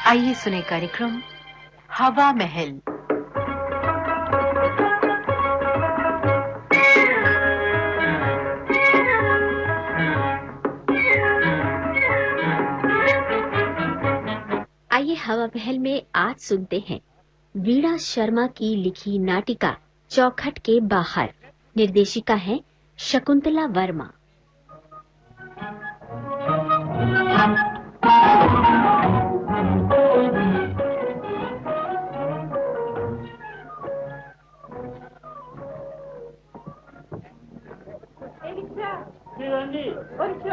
आइए सुने कार्यक्रम हवा महल। आइए हवा महल में आज सुनते हैं वीणा शर्मा की लिखी नाटिका चौखट के बाहर। निर्देशिका है शकुंतला वर्मा।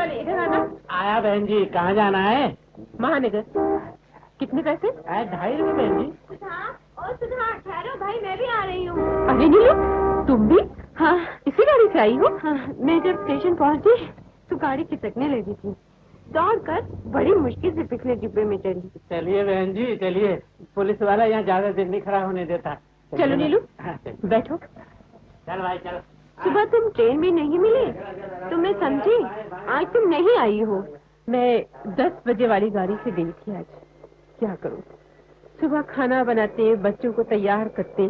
इधर आना। आया बहन जी, कहाँ जाना है? महानगर। कितने पैसे? 2.5 रुपए बहन जी। सुधा ठहरो भाई, मैं भी आ रही हूँ। अरे नीलू, तुम भी? हाँ, इसी गाड़ी से आई हो? हाँ, मैं जब स्टेशन पहुँची तो गाड़ी खिसकने लगी थी। दौड़कर बड़ी मुश्किल से पिछले डिब्बे में चढ़ी। चलिए बहन जी, चलिए। पुलिस वाला यहाँ ज्यादा देर नहीं खड़ा होने देता। चलो नीलू, हाँ, बैठो। चल भाई चल। सुबह तुम ट्रेन में नहीं मिली तो मैं समझी आज तुम नहीं आई हो। मैं 10 बजे वाली गाड़ी से गई थी आज। क्या करूं, सुबह खाना बनाते, बच्चों को तैयार करते,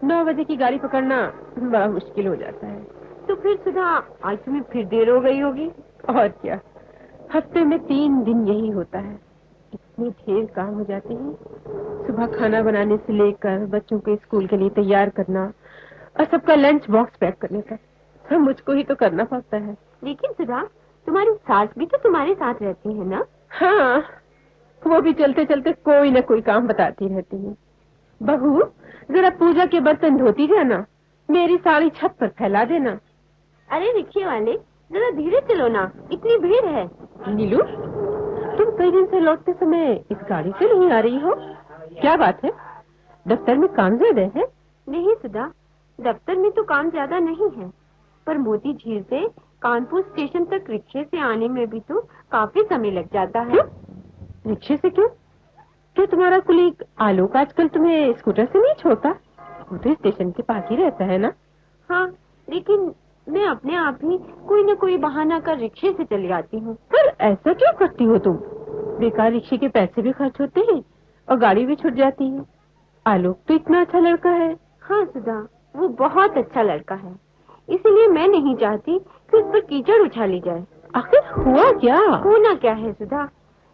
9 बजे की गाड़ी पकड़ना बड़ा मुश्किल हो जाता है। तो फिर सुधा आज तुम्हें फिर देर हो गई होगी। और क्या, हफ्ते में 3 दिन यही होता है। इतने ढेर काम हो जाते हैं, सुबह खाना बनाने से लेकर बच्चों को स्कूल के लिए तैयार करना और सबका लंच बॉक्स पैक करने तक सब मुझको ही तो करना पड़ता है। लेकिन सुधा, तुम्हारी सास भी तो तुम्हारे साथ रहती है ना? हाँ, वो भी चलते चलते कोई न कोई काम बताती रहती है। बहू, जरा पूजा के बर्तन धोती जाना, मेरी साड़ी छत पर फैला देना। अरे रिक्शे वाले, जरा धीरे चलो ना, इतनी भीड़ है। नीलू, तुम कई दिन से लौटते समय इस गाड़ी से नहीं आ रही हो, क्या बात है? दफ्तर में काम ज्यादा है? नहीं सुधा, दफ्तर में तो काम ज्यादा नहीं है, पर मोती झील से कानपुर स्टेशन तक रिक्शे से आने में भी तो काफी समय लग जाता है। रिक्शे से क्यों? क्या तुम्हारा कुलीग आलोक आजकल तुम्हें स्कूटर से नहीं छोड़ता? वो तो स्टेशन के पास ही रहता है ना? हाँ, लेकिन मैं अपने आप ही कोई न कोई बहाना कर रिक्शे से चली आती हूँ। पर ऐसा क्यों करती हो तुम? बेकार रिक्शे के पैसे भी खर्च होते हैं और गाड़ी भी छूट जाती है। आलोक तो इतना अच्छा लड़का है। हाँ सुधा, वो बहुत अच्छा लड़का है, इसीलिए मैं नहीं चाहती कि उस पर कीचड़ उछाली जाए। आखिर हुआ क्या? होना क्या है सुधा,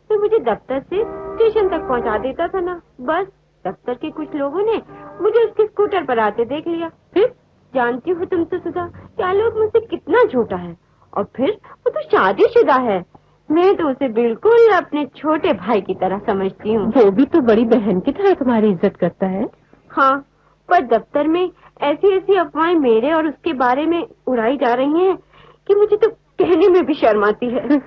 तो मुझे दफ्तर से स्टेशन तक पहुंचा देता था ना। बस दफ्तर के कुछ लोगों ने मुझे उसके स्कूटर पर आते देख लिया। फिर जानती हो तुम तो सुधा, क्या लोग मुझसे कितना झूठा है। और फिर वो तो शादीशुदा है। मैं तो उसे बिल्कुल अपने छोटे भाई की तरह समझती हूँ। वो भी तो बड़ी बहन की तरह तुम्हारी इज्जत करता है। हाँ, पर दफ्तर में ऐसी ऐसी अफवाहें मेरे और उसके बारे में उड़ाई जा रही हैं कि मुझे तो कहने में भी शर्म आती है।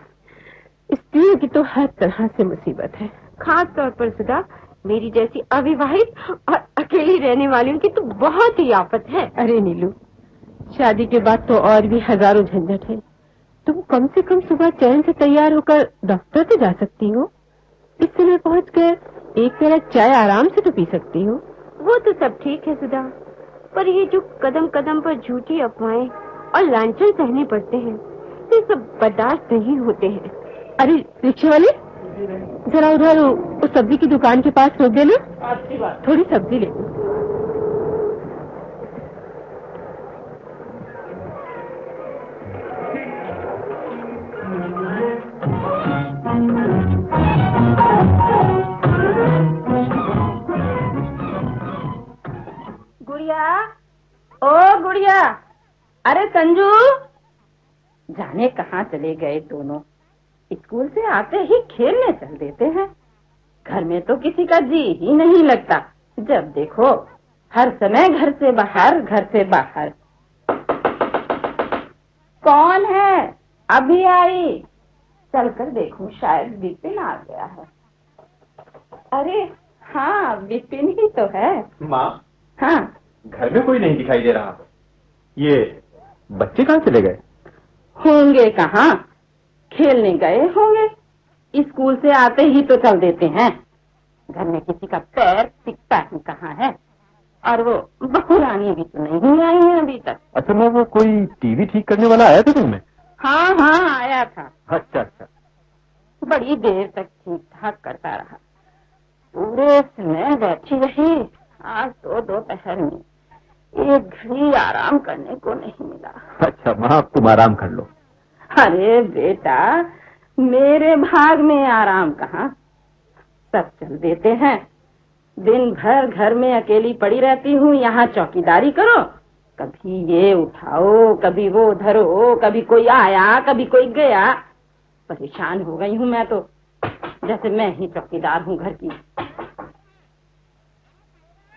स्त्रियों की तो हर तरह से मुसीबत है। खास तौर पर सुधा, मेरी जैसी अविवाहित और अकेली रहने वालियों की तो बहुत ही आफत है। अरे नीलू, शादी के बाद तो और भी हजारों झंझट है। तुम कम से कम सुबह चैन से तैयार होकर दफ्तर तो जा सकती हो। इस समय पहुंचकर एक गिलास चाय आराम से तो पी सकती हो। वो तो सब ठीक है सुधा, पर ये जो कदम कदम पर झूठी अफवाहें और लांछन सहने पड़ते हैं, ये सब बर्दाश्त नहीं होते हैं। अरे रिक्शे वाले, जरा उधर उस सब्जी की दुकान के पास रोक देना, थोड़ी सब्जी ले लो। गुड़िया, ओ गुड़िया, अरे संजू, जाने कहाँ चले गए दोनों। स्कूल से आते ही खेलने चल देते हैं। घर में तो किसी का जी ही नहीं लगता। जब देखो हर समय घर से बाहर, घर से बाहर। कौन है? अभी आई। चलकर देखूं, शायद विपिन आ गया है। अरे हाँ, विपिन ही तो है। माँ, हाँ, घर में कोई नहीं दिखाई दे रहा। ये बच्चे कहाँ चले गए? होंगे कहाँ, खेलने गए होंगे। स्कूल से आते ही तो चल देते हैं। घर में किसी का पैर टिकता ही कहाँ है। और वो बहू रानी भी तो नहीं आई है अभी तक। अच्छा माँ, वो कोई टीवी ठीक करने वाला आया था घर में? हाँ हाँ, आया था। अच्छा अच्छा। बड़ी देर तक ठीक ठाक करता रहा, पूरे समय बैठी रही, आज तो दोपहर में एक घड़ी आराम करने को नहीं मिला। अच्छा माँ, तुम आराम कर लो। अरे बेटा, मेरे भाग में आराम कहाँ, सब चल देते हैं। दिन भर घर में अकेली पड़ी रहती हूँ, यहाँ चौकीदारी करो, कभी ये उठाओ, कभी वो धरो, कभी कोई आया, कभी कोई गया। परेशान हो गई हूँ मैं तो, जैसे मैं ही चौकीदार हूँ घर की।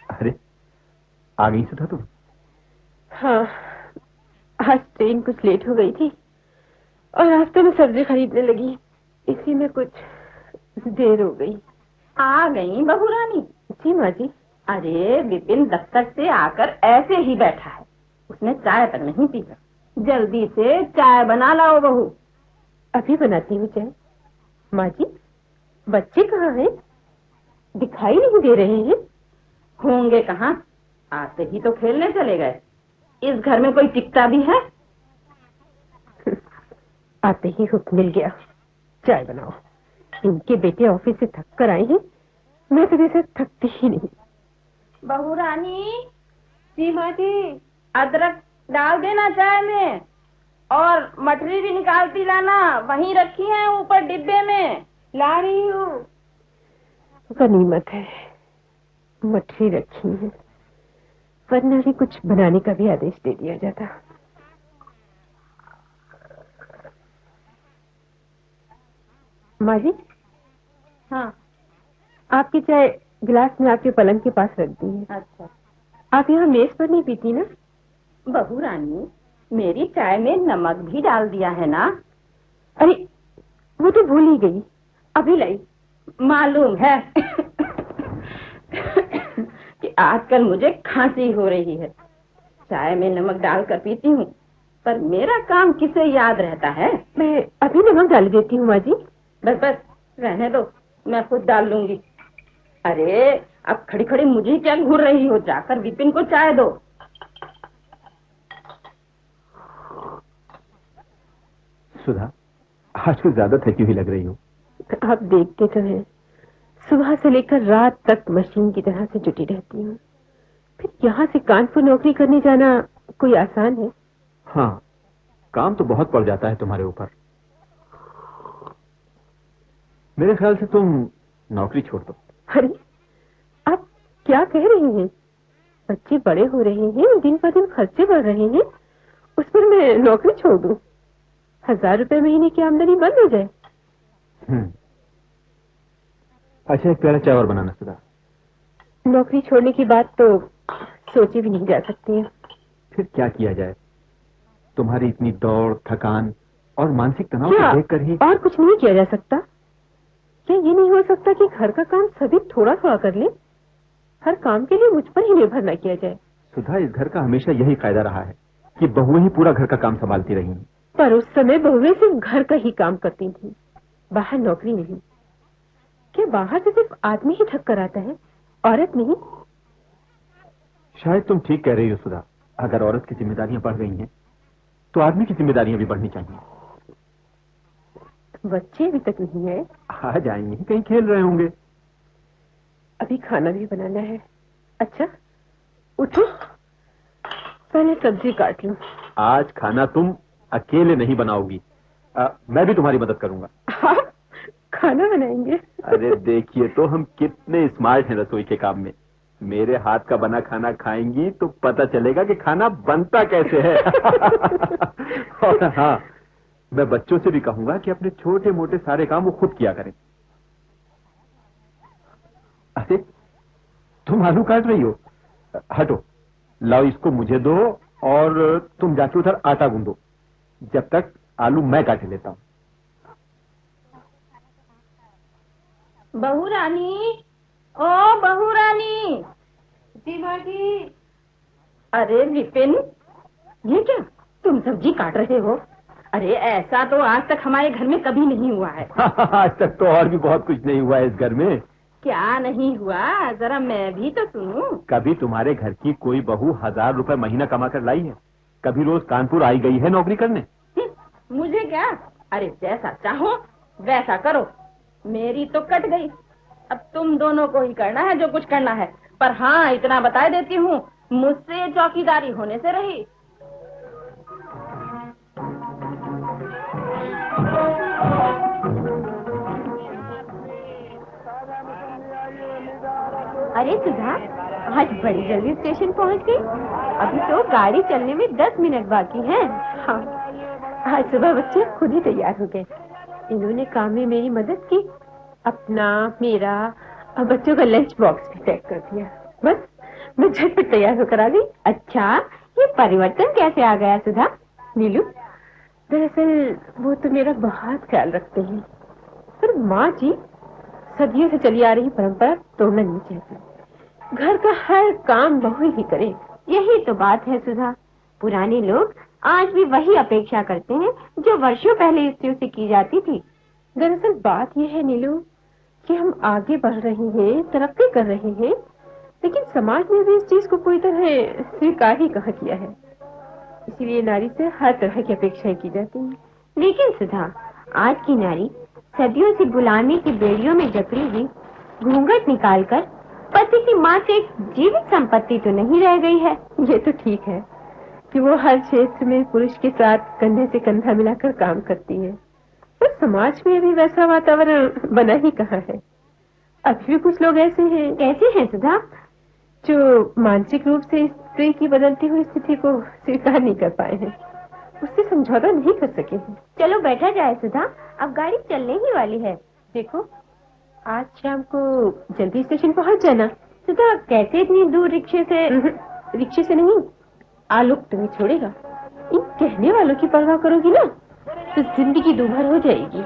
अरे आ गई सुधा तुम? हाँ, आज ट्रेन कुछ लेट हो गई थी और रास्ते में सब्जी खरीदने लगी, इसी में कुछ देर हो गई। आ गई बहू रानी? जी माँ जी। अरे विपिन दफ्तर से आकर ऐसे ही बैठा है, उसने चाय तक नहीं पी है। जल्दी से चाय बना लाओ बहू। अभी बनाती हूँ चाय। माँ जी, बच्चे कहाँ हैं? दिखाई नहीं दे रहे हैं। होंगे कहाँ, आते ही तो खेलने चले गए। इस घर में कोई टिकता भी है? आते ही हुक्म मिल गया, चाय बनाओ। इनके बेटे ऑफिस से थक कर आए हैं, मैं तो जैसे थकती ही नहीं। बहू रानी। जी माँ जी। अदरक डाल देना चाय में, और मटरी भी निकालती लाना, वहीं रखी है ऊपर डिब्बे में। ला रही हूँ। गनीमत है मठरी रखी है, वरना भी कुछ बनाने का भी आदेश दे दिया जाता। माँ जी। हाँ। आपकी चाय गिलास में आपके पलंग के पास रख दी है। अच्छा। आप यहाँ मेज पर नहीं पीती ना? बहू रानी, मेरी चाय में नमक भी डाल दिया है ना? अरे वो तो भूल ही गई, अभी लाई। मालूम है कि आजकल मुझे खांसी हो रही है, चाय में नमक डालकर पीती हूँ, पर मेरा काम किसे याद रहता है? मैं अभी नमक डाल देती हूँ माँ जी। बस बस रहने दो, मैं खुद डाल लूंगी। अरे अब खड़ी खड़ी मुझे क्या घूर रही हो, जाकर विपिन को चाय दो। सुधा, आज कुछ ज्यादा थकी हुई लग रही हो। आप देखते तो हैं, सुबह से लेकर रात तक मशीन की तरह से जुटी रहती हूँ। फिर यहाँ से कानपुर नौकरी करने जाना कोई आसान है? हाँ, काम तो बहुत पड़ जाता है तुम्हारे ऊपर। मेरे ख्याल से तुम नौकरी छोड़ दो। अरे आप क्या कह रहे हैं? बच्चे बड़े हो रहे हैं, दिन पर दिन खर्चे बढ़ रहे हैं, उस पर मैं नौकरी छोड़ दूं? 1000 रुपए महीने की आमदनी बंद हो जाए? अच्छा, एक प्याला चाय और बनाना सुधा। नौकरी छोड़ने की बात तो सोची भी नहीं जा सकती है। फिर क्या किया जाए, तुम्हारी इतनी दौड़, थकान और मानसिक तनाव को देखकर ही। और कुछ नहीं किया जा सकता? क्या ये नहीं हो सकता कि घर का काम सभी थोड़ा थोड़ा कर ले, हर काम के लिए मुझ पर ही निर्भर न किया जाए? सुधा, इस घर का हमेशा यही कायदा रहा है कि बहुएं ही पूरा घर का काम संभालती रही हैं। पर उस समय बहुएं सिर्फ घर का ही काम करती थी, बाहर नौकरी नहीं। क्या बाहर से सिर्फ आदमी ही थक कर आता है, औरत नहीं? शायद तुम ठीक कह रही हो सुधा। अगर औरत की जिम्मेदारियां बढ़ गई हैं, तो आदमी की जिम्मेदारियां भी बढ़नी चाहिए। बच्चे अभी तक नहीं है? आ जाएंगे, कहीं खेल रहे होंगे। अभी खाना भी बनाना है। अच्छा उठो, पहले सब्जी काट लूं। आज खाना तुम अकेले नहीं बनाओगी, मैं भी तुम्हारी मदद करूंगा। आप खाना बनाएंगे? अरे देखिए तो हम कितने स्मार्ट हैं रसोई के काम में। मेरे हाथ का बना खाना खाएंगी तो पता चलेगा कि खाना बनता कैसे है। और हाँ, मैं बच्चों से भी कहूंगा कि अपने छोटे मोटे सारे काम वो खुद किया करें। अरे तुम आलू काट रही हो, हटो, लाओ इसको मुझे दो और तुम जाके उधर आटा गूंदो, जब तक आलू मैं काट लेता हूँ। बहू रानी, ओ बहू रानी। जी माँ जी। अरे विपिन, ये क्या तुम सब्जी काट रहे हो? अरे ऐसा तो आज तक हमारे घर में कभी नहीं हुआ है। आज तक तो और भी बहुत कुछ नहीं हुआ है इस घर में। क्या नहीं हुआ, जरा मैं भी तो सुनूं। कभी तुम्हारे घर की कोई बहू 1000 रुपए महीना कमा कर लाई है? कभी रोज कानपुर आई गई है नौकरी करने? मुझे क्या, अरे जैसा चाहो वैसा करो, मेरी तो कट गई। अब तुम दोनों को ही करना है जो कुछ करना है, पर हाँ इतना बता देती हूँ, मुझसे चौकीदारी होने से रही। अरे सुधा, आज बड़ी जल्दी स्टेशन पहुंच गई। अभी तो गाड़ी चलने में 10 मिनट बाकी हैं। हाँ, आज सुबह बच्चे खुद ही तैयार हो गए। इन्होंने काम में मेरी मदद की, अपना, मेरा और बच्चों का लंच बॉक्स भी पैक कर दिया। बस मैं झटपट तैयार होकर आ गई। अच्छा, ये परिवर्तन कैसे आ गया सुधा? नीलू, दरअसल वो तो मेरा बहुत ख्याल रखते हैं, पर माँ जी सदियों से चली आ रही परंपरा तोड़ना नहीं चाहती। घर का हर काम बहू ही करे। यही तो बात है सुधा, पुराने लोग आज भी वही अपेक्षा करते हैं जो वर्षों पहले स्त्रियों से की जाती थी। दरअसल बात यह है नीलू कि हम आगे बढ़ रहे हैं, तरक्की कर रहे हैं, लेकिन समाज ने भी इस चीज को पूरी तरह स्वीकार ही कहाँ किया है। इसीलिए नारी से हर तरह की अपेक्षाएं की जाती हैं। लेकिन सुधा, आज की नारी सदियों से गुलामी की बेड़ियों में जकड़ी हुई घूंघट निकालकर पति की माँ से एक जीवित संपत्ति तो नहीं रह गई है। ये तो ठीक है कि वो हर क्षेत्र में पुरुष के साथ कंधे से कंधा मिलाकर काम करती है, पर समाज में अभी वैसा वातावरण बना ही कहाँ है। अभी भी कुछ लोग ऐसे हैं। कैसे हैं सुधा? जो मानसिक रूप से स्त्री की बदलती हुई स्थिति को स्वीकार नहीं कर पाए हैं, उससे समझौता नहीं कर सके हैं। चलो बैठा जाए सुधा, अब गाड़ी चलने ही वाली है। देखो, आज शाम को जल्दी स्टेशन पहुंच जाना। सुधा, कैसे इतनी दूर रिक्शे से? रिक्शे से नहीं, आलोक तुम्हें छोड़ेगा। इन कहने वालों की परवाह करोगी ना तो जिंदगी दूभर हो जाएगी।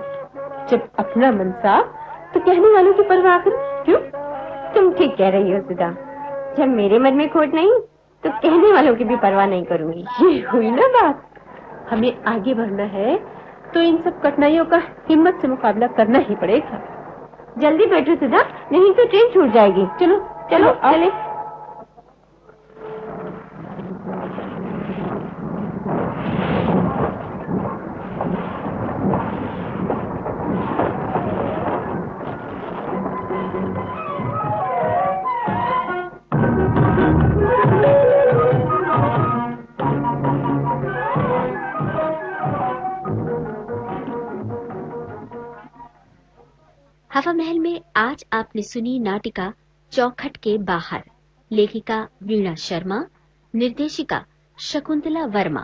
जब अपना मन साफ तो कहने वालों की परवाह करो क्यों? तुम ठीक कह रही हो सुधा, जब मेरे मन में खोट नहीं तो कहने वालों की भी परवाह नहीं करूंगी। ये हुई ना बात। हमें आगे बढ़ना है तो इन सब कठिनाइयों का हिम्मत से मुकाबला करना ही पड़ेगा। जल्दी बैठो सुधा, नहीं तो ट्रेन छूट जाएगी। चलो चलो चले। हवा महल में आज आपने सुनी नाटिका चौखट के बाहर। लेखिका वीणा शर्मा, निर्देशिका शकुंतला वर्मा।